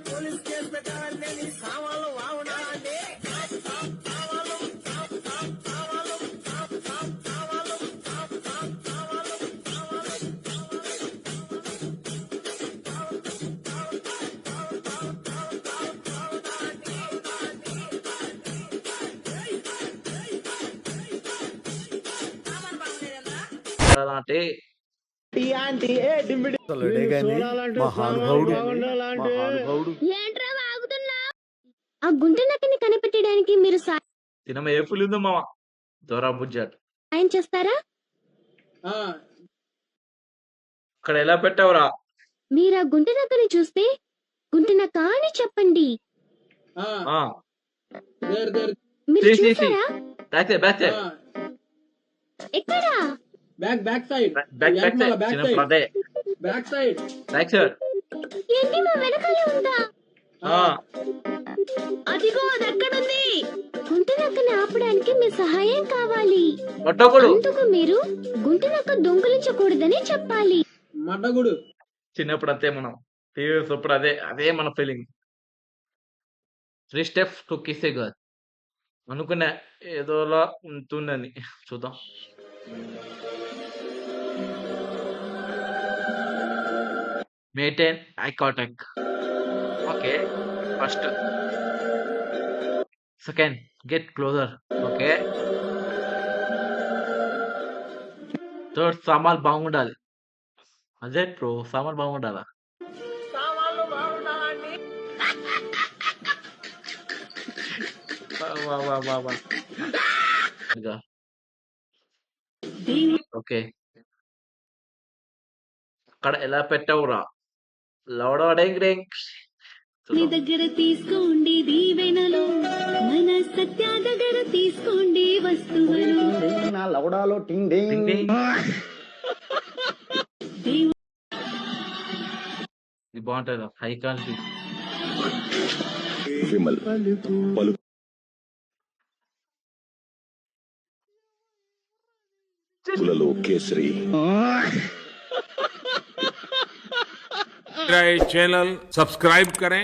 Police case పెట్టాలంటే నీ సామాన్లు బాగుండాలంటే అంటే ఏంట్రా వాగుతున్నా? ఆ గుంట నక్కని కనిపెట్టడానికి మీరు సినిమా ఏ ఫుల్ ఉందో మామ దొరా బుజ్జాట్ సాయం చేస్తారా? అక్కడ ఎలా పెట్టావురా? మీరు ఆ గుంట నక్కని చూస్తే గుంట నక్క అని చెప్పండి. మీరు చూసారా? బ్యాక్ సైడ్ ఎక్కడ? బ్యాక్ సైడ్ ఏంటి మా వెనకాలే ఉందా? అదిగో అది ఎక్కడుంది? గుంట నక్కని ఆపడానికి మీ సహాయం కావాలి. అందుకు మీరు గుంట నక్క దొంగిలించకూడదని చెప్పాలి. మడ్డగుడు చిన్నప్పుడు అంతే మనం ఇప్పుడు అదే మన feeling. 3 steps to kiss a girl అనుకున్నా ఏదోలా ఉంటుందని చూద్దాం. Maintain eye contact. Okay first. Second get closure. Okay. Third సామాన్ బాగుండాలి. అదే బ్రో సామాన్ బాగుండాలా? సామాన్లు బాగుండాలండి. ఓకే అక్కడ ఎలా పెట్టావురా? లౌడోడెంగ్ దగ్గర తీసుకోండి దీవెనలు, మన సత్య దగ్గర తీసుకోండి వస్తువులు. నా లౌడాలో టింగ్ డింగ్. ఇది బాగుంటుంది హై క్వాలిటీ. విమల్ పలుకులలో కేసరి. मेरा ये चैनल सब्सक्राइब करें,